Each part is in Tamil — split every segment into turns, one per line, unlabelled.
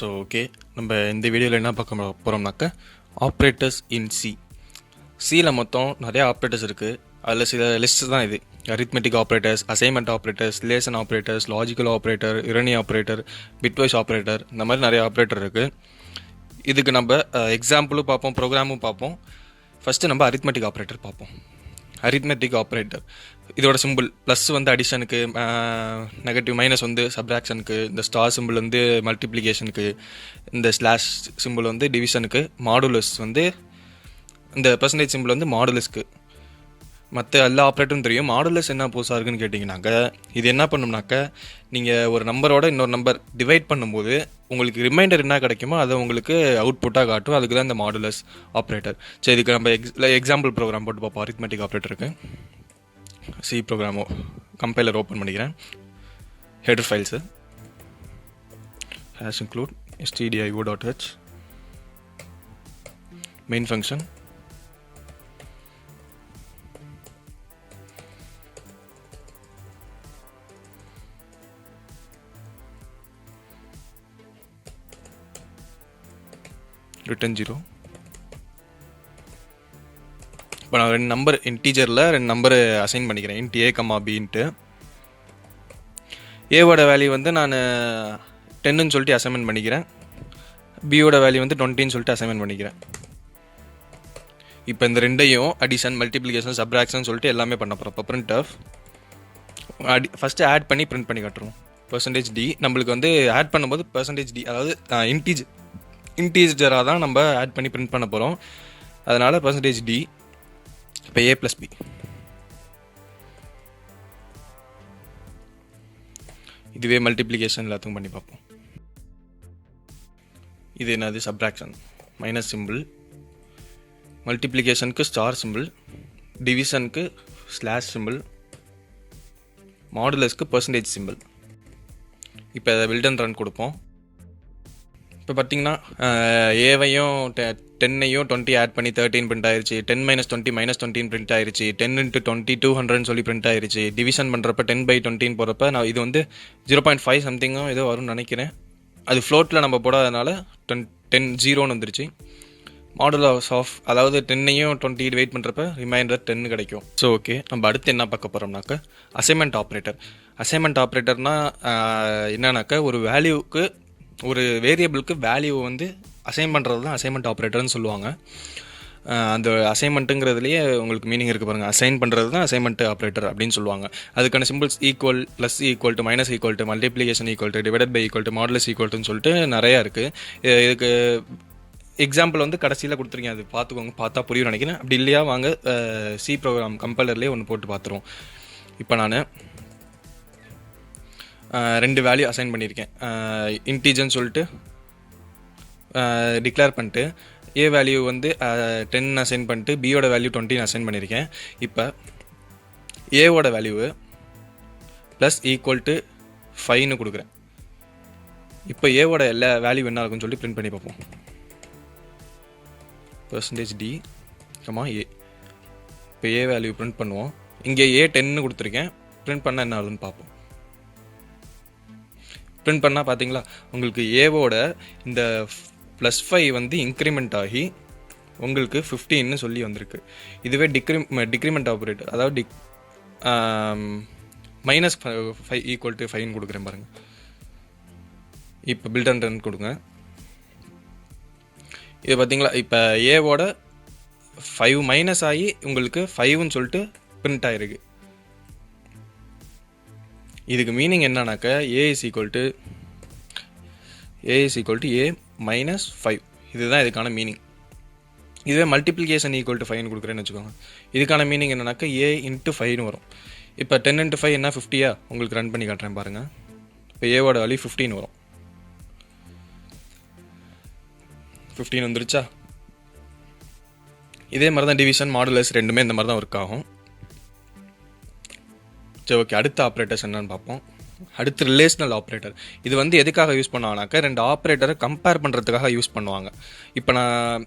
ஸோ ஓகே, நம்ம இந்த வீடியோவில் என்ன பார்க்க போகிறோம்னாக்க ஆப்ரேட்டர்ஸ் இன் சியில் மொத்தம் நிறையா ஆப்ரேட்டர்ஸ் இருக்குது. அதில் சில லிஸ்ட் தான் இது. Arithmetic operators, assignment operators, relation operators, logical operator, இரணி ஆப்ரேட்டர், பிட்வைஸ் ஆப்ரேட்டர், இந்த மாதிரி நிறைய ஆப்ரேட்டர் இருக்குது. இதுக்கு நம்ம எக்ஸாம்பிளும் பார்ப்போம், ப்ரோக்ராமும் பார்ப்போம். ஃபஸ்ட்டு நம்ம அரித்மெட்டிக் ஆப்ரேட்டர் பார்ப்போம். அரித்மெட்டிக் ஆப்ரேட்டர் இதோட சிம்பிள் ப்ளஸ் வந்து அடிஷனுக்கு, நெகட்டிவ் மைனஸ் வந்து சப்ராக்ஷனுக்கு, இந்த ஸ்டார் சிம்பிள் வந்து மல்டிப்ளிகேஷனுக்கு, இந்த ஸ்லாஷ் சிம்பிள் வந்து டிவிஷனுக்கு, மாடுலஸ் வந்து இந்த பெர்சன்டேஜ் சிம்பிள் வந்து மாடுலஸ்க்கு. மற்ற எல்லா ஆப்ரேட்டரும் தெரியும். மாடுலஸ் என்ன புதுசாக இருக்குன்னு கேட்டிங்கனாக்க, இது என்ன பண்ணும்னாக்க, நீங்கள் ஒரு நம்பரோட இன்னொரு நம்பர் டிவைட் பண்ணும்போது உங்களுக்கு ரிமைண்டர் என்ன கிடைக்குமோ அதை உங்களுக்கு அவுட்புட்டாக காட்டும். அதுக்கு தான் இந்த மாடுலஸ் ஆப்ரேட்டர். சரி, இதுக்கு நம்ம எக்ஸாம்பிள் ப்ரோக்ராம் போட்டு பார்ப்போம். அரித்மெட்டிக் ஆப்ரேட்டருக்கு சி ப்ரோக்ராமோ கம்பைலர் ஓப்பன் பண்ணிக்கிறேன். Header files hash include stdio.h main function, return 0. இப்போ நான் ரெண்டு நம்பர் இன்டீஜரில் ரெண்டு நம்பரு அசைன் பண்ணிக்கிறேன். இன்ட் ஏ கமா பின்ட்டு. ஏவோட வேல்யூ வந்து நான் 10ன்னு சொல்லிட்டு அசைன்மெண்ட் பண்ணிக்கிறேன். பியோட வேல்யூ வந்து 20ன்னு சொல்லிட்டு அசைன்மெண்ட் பண்ணிக்கிறேன். இப்போ இந்த ரெண்டையும் அடிஷன், மல்டிப்ளிகேஷன், சப்ராக்ஷன் சொல்லிட்டு எல்லாமே பண்ண போகிறோம். இப்போ பிரிண்ட் ஆஃப் ஃபஸ்ட்டு ஆட் பண்ணி பிரிண்ட் பண்ணி காட்டுறோம். பர்சன்டேஜ் டி நம்மளுக்கு வந்து ஆட் பண்ணும்போது பர்சன்டேஜ் டி, அதாவது இன்டீஜராக தான் நம்ம ஆட் பண்ணி பிரிண்ட் பண்ண போகிறோம். அதனால் பர்சன்டேஜ் டி. இப்போ ஏ ப்ளஸ் பி. இதுவே மல்டிப்ளிகேஷன் எல்லாத்துக்கும் பண்ணி பார்ப்போம். இது என்னது? சப்ராக்ஷன் மைனஸ் சிம்பிள், மல்டிப்ளிகேஷனுக்கு ஸ்டார் சிம்பிள், டிவிஷனுக்கு ஸ்லாஷ் சிம்பிள், மாடுலஸ்க்கு பர்சன்டேஜ் சிம்பிள். இப்போ அதை பில்ட் அண்ட் ரன் கொடுப்போம். இப்போ பார்த்தீங்கன்னா ஏவையும் 10ஐயும் 20 ஆட் பண்ணி 13 பிரிண்ட் ஆயிடுச்சு. 10 - 20 -20 பிரிண்ட் ஆயிடுச்சு. 10 × 20 200 சொல்லி பிரிண்ட் ஆயிடுச்சு. டிவிஷன் பண்ணுறப்ப 10/20 போகிறப்ப நான் இது வந்து 0.5 சம்திங்கும் ஏதோ வரும்னு நினைக்கிறேன். அது ஃப்ளோட்டில் நம்ம போடாதனால 10 வந்துருச்சு. மாடுலஸ் ஆஃப், அதாவது 10ஐயும் 20 டிவைட் பண்ணுறப்ப ரிமைண்டர் 10 கிடைக்கும். ஸோ ஓகே, நம்ம அடுத்து என்ன பார்க்க போகிறோம்னாக்க அசைன்மெண்ட் ஆப்ரேட்டர். அசைன்மெண்ட் ஆப்ரேட்டர்னால் என்னன்னாக்கா, ஒரு வேல்யூவுக்கு, ஒரு வேரியபிளுக்கு வேல்யூ வந்து அசைன் பண்ணுறது தான் அசைன்மெண்ட் ஆப்ரேட்டர்னு சொல்லுவாங்க. அந்த அசைன்மெண்ட்டுங்கிறதுலேயே உங்களுக்கு மீனிங் இருக்குது பாருங்கள். அசைன் பண்ணுறது தான் அசைன்மெண்ட் ஆப்ரேட்டர் அப்படின்னு சொல்லுவாங்க. அதுக்கான symbols equal, plus equal to, minus equal to, multiplication equal to, divided by equal to, modulus equal டுன்னு சொல்லிட்டு நிறையா இருக்குது. இதுக்கு எக்ஸாம்பிள் வந்து கடைசியில் கொடுத்துருக்கீங்க, அது பார்த்துக்கோங்க. பார்த்தா புரியும் நினைக்கிறேன். அப்படி இல்லையா வாங்க சி ப்ரோக்ராம் கம்பைலர்லேயே ஒன்று போட்டு பார்த்துருவோம். இப்போ நான் 2 வேல்யூ அசைன் பண்ணியிருக்கேன். இன்டீஜர்னு சொல்லிட்டு டிக்ளேர் பண்ணிட்டு, ஏ வேல்யூ வந்து 10 அசைன் பண்ணிட்டு, பியோட வேல்யூ 20 அசைன் பண்ணியிருக்கேன். இப்போ ஏவோட வேல்யூவு ப்ளஸ் ஈக்குவல் டு 5ன்னு கொடுக்குறேன். இப்போ ஏவோட எல்லா வேல்யூ என்ன இருக்குன்னு சொல்லி பிரிண்ட் பண்ணி பார்ப்போம். பர்சன்டேஜ் டி கமா ஏ. இப்போ ஏ வேல்யூ பிரிண்ட் பண்ணுவோம். இங்கே ஏ 10ன்னு கொடுத்துருக்கேன். பிரிண்ட் பண்ணால் என்ன ஆகுதுன்னு பார்ப்போம். பிரிண்ட் பண்ணால் பார்த்தீங்களா, உங்களுக்கு ஏவோட இந்த +5 வந்து இன்க்ரிமெண்ட் ஆகி உங்களுக்கு 15ன்னு சொல்லி வந்திருக்கு. இதுவே டிக்ரிமெண்ட் ஆப்ரேட்டர், அதாவது -5 ஈக்குவல் டு 5ன்னு கொடுக்குறேன் பாருங்கள். இப்போ பில்ட் அண்ட் ரன் கொடுங்க. இது பார்த்தீங்களா, இப்போ ஏவோட 5 மைனஸ் ஆகி உங்களுக்கு 5ன்னு சொல்லிட்டு பிரிண்ட் ஆகிருக்கு. இதுக்கு மீனிங் என்னன்னாக்க, ஏ is equal to A minus 5. இதுதான் இதுக்கான மீனிங். இதுவே மல்டிப்ளிகேஷன் ஈக்குவல் டு 5ன்னு கொடுக்குறேன்னு வச்சுக்கோங்க. இதுக்கான மீனிங் என்னன்னாக்க ஏ × 5ன்னு வரும். இப்போ 10 × 5 என்ன 50? உங்களுக்கு ரன் பண்ணி காட்டுறேன் பாருங்கள். இப்போ ஏவோட வேல்யூ 15 வரும். 15 வந்துருச்சா? இதே மாதிரி தான் டிவிஷன், மாடுலஸ் ரெண்டுமே இந்த மாதிரி தான் ஒர்க் ஆகும். சரி ஓகே, அடுத்த ஆப்ரேட்டர்ஸ் என்னன்னு பார்ப்போம். அடுத்து ரிலேஷனல் ஆப்ரேட்டர். இது வந்து எதுக்காக யூஸ் பண்ணுவாங்கனாக்கா, 2 ஆப்ரேட்டரை கம்பேர் பண்ணுறதுக்காக யூஸ் பண்ணுவாங்க. இப்போ நான்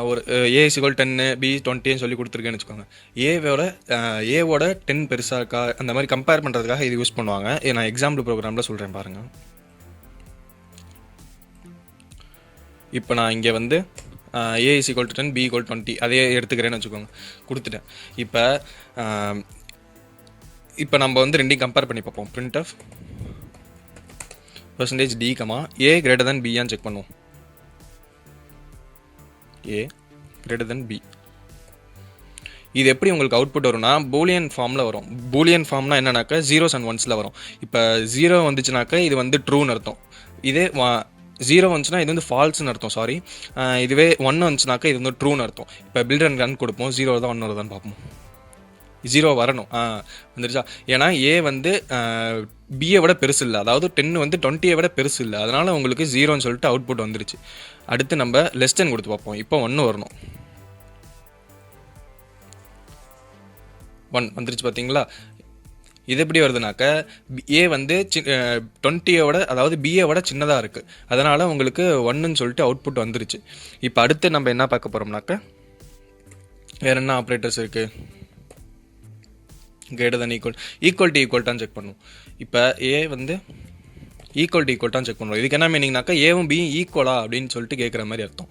ஒரு ஏ = 10 பி 20ன்னு சொல்லி கொடுத்துருக்கேன்னு வச்சுக்கோங்க. ஏவோட 10 பெருசாக இருக்கா, அந்த மாதிரி கம்பேர் பண்ணுறதுக்காக இது யூஸ் பண்ணுவாங்க. நான் எக்ஸாம்பிள் ப்ரோக்ராமில் சொல்கிறேன் பாருங்கள். இப்போ நான் இங்கே வந்து A is equal to 10, B equal to 20 அதே எடுத்துக்கிறேன்னு வச்சுக்கோங்க, கொடுத்துட்டேன். இப்போ நம்ம வந்து ரெண்டையும் கம்பேர் பண்ணி பார்ப்போம். printf %d, A greater than B check பண்ணுவோம். A greater than B. இது எப்படி உங்களுக்கு அவுட்புட் வரும்னா பூலியன் ஃபார்மில் வரும். பூலியன் ஃபார்ம்னா என்னன்னாக்கா 0s and 1s வரும். இப்போ 0 வந்துச்சுனாக்கா இது வந்து ட்ரூன்னு அர்த்தம். இதே 0 வந்துச்சுன்னா இது வந்து ஃபால்ஸ்னு அர்த்தம். சாரி, இதுவே 1 வந்துச்சுனாக்கா இது வந்து ட்ரூன்னு அர்த்தம். இப்போ பில்ட் அண்ட் ரன் கொடுப்போம். 0 தான் 1 வருதான்னு பார்ப்போம். 0 வரணும். வந்துருச்சா? ஏன்னா A வந்து B-ஐ விட பெருசு இல்லை, அதாவது 10 வந்து 20-ஐ விட பெருசு இல்லை, அதனால் உங்களுக்கு 0ன்னு சொல்லிட்டு அவுட்புட் வந்துருச்சு. அடுத்து நம்ம லெஸ் தென் கொடுத்து பார்ப்போம். இப்போ 1 வரணும். 1 வந்துருச்சு பார்த்தீங்களா? இது எப்படி வருதுனாக்க A வந்து 20-ஐ விட, அதாவது B-ஐ விட சின்னதாக இருக்குது, அதனால் உங்களுக்கு 1ன்னு சொல்லிட்டு அவுட்புட் வந்துருச்சு. இப்போ அடுத்து நம்ம என்ன பார்க்க போகிறோம்னாக்க வேறு என்ன ஆப்ரேட்டர்ஸ் இருக்குது? greater than equal to equal check பண்ணுவோம். இப்போ A வந்து ஈக்குவல் டு செக் பண்ணுவோம். இதுக்கு என்ன மீனிங்னாக்கா ஏவும் பியும் ஈக்குவலா அப்படின்னு சொல்லிட்டு கேட்குற மாதிரி அர்த்தம்.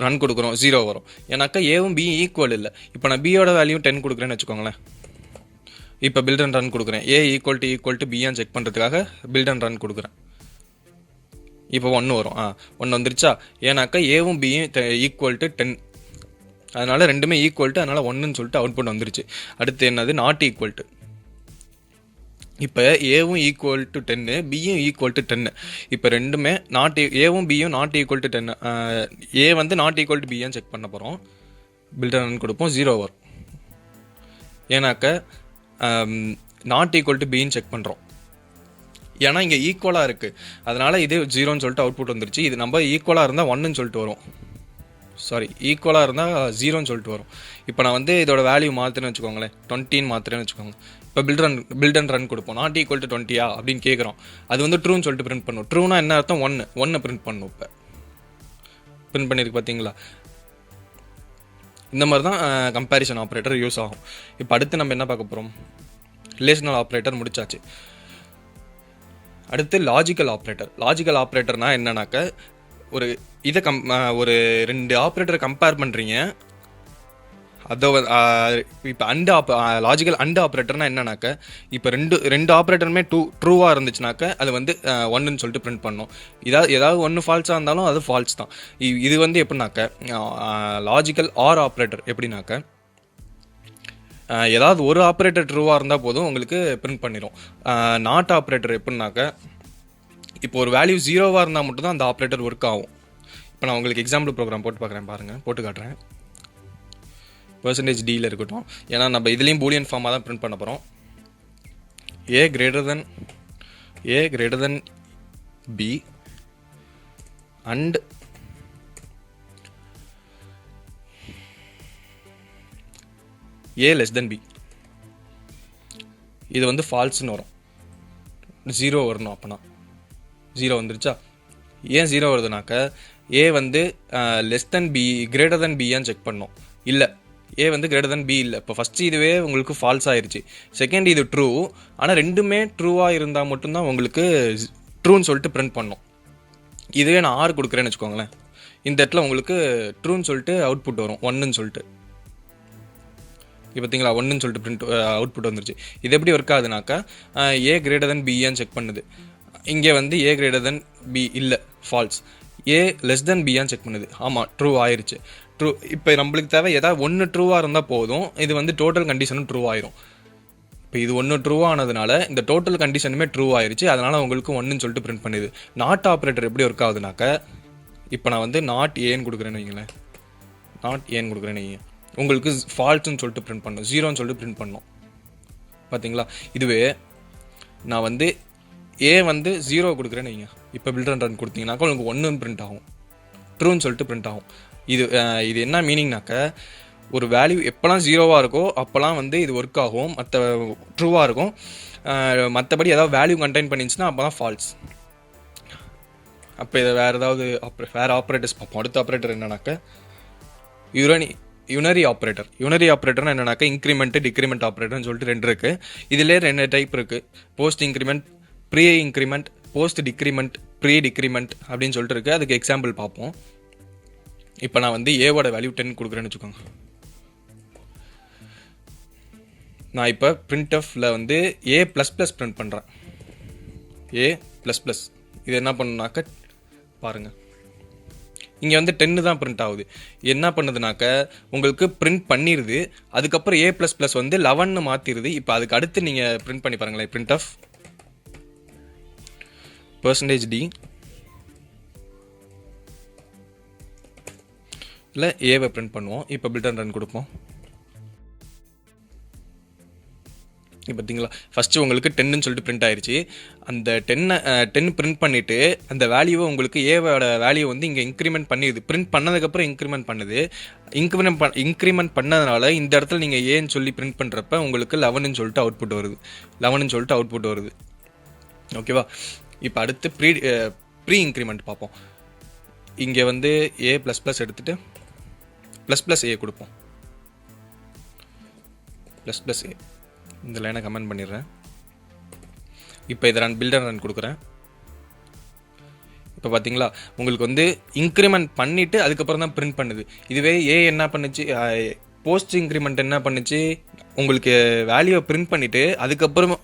ரன் கொடுக்குறோம், 0 வரும். ஏன்னாக்கா ஏவும் பியும் ஈக்குவல் இல்லை. இப்போ நான் பியோட வேல்யூ 10 கொடுக்குறேன்னு வச்சுக்கோங்களேன். இப்போ பில்ட் அண்ட் ரன் கொடுக்குறேன். A ஈக்குவல் டு பியான்னு செக் பண்ணுறதுக்காக பில்ட் அண்ட் ரன் கொடுக்குறேன். இப்போ 1 வரும். 1 வந்துருச்சா? ஏன்னாக்கா ஏவும் பியும் ஈக்குவல் டு 10, அதனால் ரெண்டுமே ஈக்குவல் டு, அதனால் 1ன்னு சொல்லிட்டு அவுட்புட் வந்துருச்சு. அடுத்து என்னது? Not equal to. இப்போ ஏவும் ஈக்குவல் டு 10, பியும் ஈக்குவல் டு 10. இப்போ ரெண்டுமே ஏவும் பியும் நாட் ஈக்குவல் டு 10. ஏ வந்து நாட் ஈக்குவல் டு பியான்னு செக் பண்ண போகிறோம். பில்ட் ரன் கொடுப்போம், 0 வரும். ஏன்னாக்க நாட் ஈக்குவல் டு பின்னு செக் பண்ணுறோம். ஏன்னா இங்கே ஈக்குவலாக இருக்குது, அதனால் இது 0ன்னு சொல்லிட்டு அவுட்புட் வந்துருச்சு. இது நம்ம ஈக்குவலாக இருந்தால் 1ன்னு சொல்லிட்டு வரும். சாரி, ஈக்குவலாக இருந்தால் 0ன்னு சொல்லிட்டு வரும். இப்போ நான் வந்து இதோட வேல்யூ மாற்றுறேன்னு வச்சுக்கோங்களேன், 20ன்னு மாற்றுறேன்னு வச்சுக்கோங்க. இப்போ பில்ட் அண்ட் ரன் கொடுப்போம். நாட் ஈக்குவல் டு 20 அப்படின்னு கேட்குறோம். அது வந்து ட்ரூன்னு சொல்லிட்டு பிரிண்ட் பண்ணும். ட்ரூனா என்ன அர்த்தம்? 1 பிரிண்ட் பண்ணும். இப்போ பிரிண்ட் பண்ணியிருக்கு பார்த்தீங்களா? இந்த மாதிரி தான் கம்பேரிசன் ஆப்ரேட்டர் யூஸ் ஆகும். இப்போ அடுத்து நம்ம என்ன பார்க்க போகிறோம்? ரிலேஷனல் ஆப்ரேட்டர் முடிச்சாச்சு. அடுத்து லாஜிக்கல் ஆப்ரேட்டர். லாஜிக்கல் ஆப்ரேட்டர்னா என்னன்னாக்க ஒரு இதை ஒரு 2 ஆப்ரேட்டரை கம்பேர் பண்ணுறீங்க. அதோ இப்போ லாஜிக்கல் அண்ட் ஆப்ரேட்டர்னா என்னன்னாக்க இப்போ ரெண்டு ஆப்ரேட்டருமே ட்ரூவாக இருந்துச்சுனாக்க அது வந்து 1ன்னு சொல்லிட்டு பிரிண்ட் பண்ணணும். ஏதாவது 1 ஃபால்ஸாக இருந்தாலும் அது ஃபால்ஸ் தான். இது வந்து எப்படின்னாக்க லாஜிக்கல் ஆர் ஆப்ரேட்டர் எப்படின்னாக்க ஏதாவது ஒரு ஆப்ரேட்டர் ட்ரூவாக இருந்தால் போதும் உங்களுக்கு பிரிண்ட் பண்ணிடும். நாட் ஆப்ரேட்டர் எப்படின்னாக்க இப்போ ஒரு வேல்யூ 0வாக இருந்தால் மட்டும்தான் அந்த ஆப்ரேட்டர் ஒர்க் ஆகும். இப்போ நான் உங்களுக்கு எக்ஸாம்பிள் ப்ரோக்ராம் போட்டு பார்க்குறேன், பாருங்கள், போட்டு காட்டுறேன். %d இருக்கட்டும், ஏன்னா நம்ம இதுலேயும் பூலியன் ஃபார்மாக தான் பிரிண்ட் பண்ண போகிறோம். A greater than B and A less than B. இது வந்து ஃபால்ஸ்னு வரும், 0 வரணும். அப்போனா 0 வந்துருச்சா? ஏன் 0 வருதுனாக்க A வந்து less than B greater than பியான்னு செக் பண்ணோம். இல்லை, A வந்து கிரேட்டர் தென் பி இல்லை. இப்போ ஃபஸ்ட்டு இதுவே உங்களுக்கு ஃபால்ஸ் ஆயிடுச்சு. செகண்ட் இது ட்ரூ, ஆனால் ரெண்டுமே ட்ரூவாக இருந்தால் மட்டும்தான் உங்களுக்கு ட்ரூன்னு சொல்லிட்டு பிரிண்ட் பண்ணோம். இதுவே நான் R கொடுக்குறேன்னு வச்சுக்கோங்களேன், இந்த இடத்துல உங்களுக்கு ட்ரூன்னு சொல்லிட்டு அவுட்புட் வரும், 1ன்னு சொல்லிட்டு. இப்போ பார்த்தீங்களா, 1ன்னு சொல்லிட்டு பிரிண்ட் அவுட்புட் வந்துருச்சு. இது எப்படி ஒர்க் ஆகுதுனாக்கா A greater than B check பண்ணுது. இங்கே வந்து A greater than B இல்லை, false. A less than B check பண்ணுது. ஆமாம், ட்ரூ ஆயிடுச்சு. ட்ரூ. இப்போ நம்மளுக்கு தேவை ஏதாவது 1 ட்ரூவாக இருந்தால் போதும், இது வந்து டோட்டல் கண்டிஷனும் ட்ரூ ஆயிரும். இப்போ இது 1 ட்ரூ ஆனதுனால இந்த டோட்டல் கண்டிஷனுமே ட்ரூ ஆயிடுச்சு, அதனால் உங்களுக்கு 1ன்னு சொல்லிட்டு பிரிண்ட் பண்ணுது. நாட் ஆப்ரேட்டர் எப்படி ஒர்க் ஆகுதுனாக்க இப்போ நான் வந்து நாட் ஏன்னு கொடுக்குறேன்னு வைங்களேன், நாட் ஏன்னு கொடுக்குறேன்னு வைங்க, உங்களுக்கு ஃபால்ஸ்ன்னு சொல்லிட்டு பிரிண்ட் பண்ணணும், 0ன்னு சொல்லிட்டு பிரிண்ட் பண்ணணும். பார்த்தீங்களா? இதுவே நான் வந்து A வந்து 0 கொடுக்குறேன்னு வைங்க, இப்போ பில்ட் அண்ட் ரன் கொடுத்தீங்கன்னாக்கா உங்களுக்கு 1ன்னு பிரிண்ட் ஆகும், ட்ரூன்னு சொல்லிட்டு பிரிண்ட் ஆகும். இது என்ன மீனிங்னாக்க ஒரு வேல்யூ எப்போலாம் 0வாக இருக்கோ அப்போலாம் வந்து இது ஒர்க் ஆகும், மற்ற ட்ரூவாக இருக்கும். மற்றபடி ஏதாவது வேல்யூ கண்டெயின் பண்ணிச்சுன்னா அப்போ தான் ஃபால்ஸ். அப்போ இதை வேறு ஆப்ரேட்டர்ஸ் பார்ப்போம். அடுத்த ஆப்ரேட்டர் என்னன்னாக்க யுனரி ஆப்ரேட்டர். யுனரி ஆப்ரேட்டர்னா என்னன்னாக்க இன்க்ரிமெண்ட் டிக்ரிமெண்ட் ஆப்ரேட்டர்னு சொல்லிட்டு 2 இருக்குது. இதிலே 2 டைப் இருக்குது, post increment, pre increment, post decrement, pre decrement அப்படின்னு சொல்லிட்டு இருக்குது. அதுக்கு எக்ஸாம்பிள் பார்ப்போம். இப்போ நான் வந்து ஏவோட வேல்யூ 10 கொடுக்குறேன்னு வச்சுக்கோங்க. நான் இப்போ printfல வந்து a++ பிரிண்ட் பண்ணுறேன். a++. இது என்ன பண்ணுனாக்க பாருங்கள், இங்கே வந்து 10 தான் பிரிண்ட் ஆகுது. என்ன பண்ணுதுனாக்க உங்களுக்கு பிரிண்ட் பண்ணிடுது. அதுக்கப்புறம் a++ வந்து 11 மாற்றிடுது. இப்போ அதுக்கு அடுத்து நீங்கள் பிரிண்ட் பண்ணி பாருங்களேன். printf %d இல்லை ஏவை பிரிண்ட் பண்ணுவோம். இப்போ பில்ட் ரன் கொடுப்போம். இப்போ பார்த்தீங்களா, ஃபஸ்ட்டு உங்களுக்கு 10ன்னு சொல்லிட்டு பிரிண்ட் ஆயிடுச்சு. அந்த 10 பிரிண்ட் பண்ணிவிட்டு அந்த வேல்யூவை உங்களுக்கு ஏவோட வேல்யூ வந்து இங்கே இன்க்ரிமெண்ட் பண்ணிடுது. பிரிண்ட் பண்ணதுக்கப்புறம் இன்க்ரிமெண்ட் பண்ணுது. இன்க்ரிமெண்ட் பண்ணதுனால இந்த இடத்துல நீங்கள் ஏன்னு சொல்லி பிரிண்ட் பண்ணுறப்ப உங்களுக்கு 11ன்னு சொல்லிட்டு அவுட்புட் வருது. ஓகேவா? இப்போ அடுத்து ப்ரீ இன்க்ரிமெண்ட் பார்ப்போம். இங்கே வந்து a++ எடுத்துகிட்டு ++a கொடுப்போம். ++a இந்த லைனை கமெண்ட் பண்ணிடுறேன். இப்போ இதை பில்டர் ரன் கொடுக்குறேன். இப்போ பார்த்தீங்களா, உங்களுக்கு வந்து இன்க்ரிமெண்ட் பண்ணிவிட்டு அதுக்கப்புறம் தான் பிரிண்ட் பண்ணுது. இதுவே ஏ என்ன பண்ணுச்சு, போஸ்ட் இன்க்ரிமெண்ட் என்ன பண்ணுச்சு, உங்களுக்கு வேல்யூவை பிரிண்ட் பண்ணிவிட்டு அதுக்கப்புறம்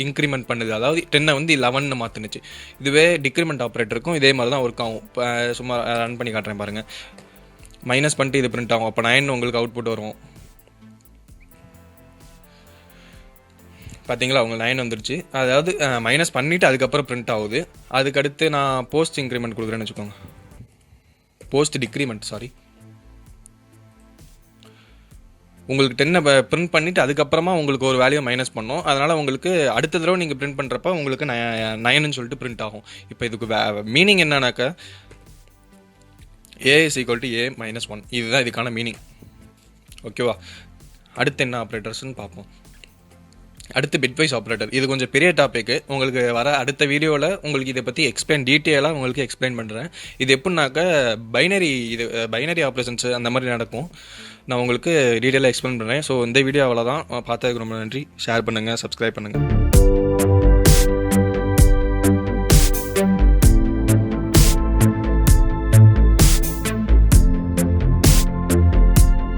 இன்க்ரிமெண்ட் பண்ணுது. அதாவது 10 வந்து 11 மாற்றுனுச்சு. இதுவே டிக்ரிமெண்ட் ஆப்ரேட்டருக்கும் இதே மாதிரி தான் ஒர்க் ஆகும். இப்போ சும்மா ரன் பண்ணி காட்டுறேன் பாருங்கள். மைனஸ் பண்ணிட்டு இது பிரிண்ட் ஆகும். அப்போ 9 உங்களுக்கு அவுட்புட் வரும். பார்த்தீங்களா, அவங்க 9 வந்துருச்சு. அதாவது மைனஸ் பண்ணிவிட்டு அதுக்கப்புறம் பிரிண்ட் ஆகுது. அதுக்கடுத்து நான் போஸ்ட் இன்க்ரிமெண்ட் கொடுக்குறேன்னு வச்சுக்கோங்க. போஸ்ட் டிக்ரிமெண்ட் உங்களுக்கு 10 பிரிண்ட் பண்ணிவிட்டு அதுக்கப்புறமா உங்களுக்கு ஒரு வேல்யூ மைனஸ் பண்ணோம். அதனால் உங்களுக்கு அடுத்த தடவை நீங்கள் பிரிண்ட் பண்ணுறப்ப உங்களுக்கு 9ன்னு சொல்லிட்டு பிரிண்ட் ஆகும். இப்போ இதுக்கு மீனிங் என்னன்னாக்கா a = a-1. இதுதான் இதுக்கான மீனிங். ஓகேவா? அடுத்து என்ன ஆப்ரேட்டர்ஸ்ன்னு பார்ப்போம். அடுத்து பிட்வைஸ் ஆப்ரேட்டர். இது கொஞ்சம் பெரிய டாபிக். உங்களுக்கு வர அடுத்த வீடியோவில் உங்களுக்கு இதை பற்றி டீட்டெயிலாக உங்களுக்கு எக்ஸ்பிளைன் பண்ணுறேன். இது எப்படின்னாக்கா பைனரி ஆப்ரேஷன்ஸ் அந்த மாதிரி நடக்கும். நான் உங்களுக்கு டீட்டெயிலாக எக்ஸ்பிளைன் பண்ணுறேன். ஸோ இந்த வீடியோ அவ்வளோதான். பார்த்ததுக்கு ரொம்ப நன்றி. ஷேர் பண்ணுங்கள், சப்ஸ்கிரைப் பண்ணுங்கள்.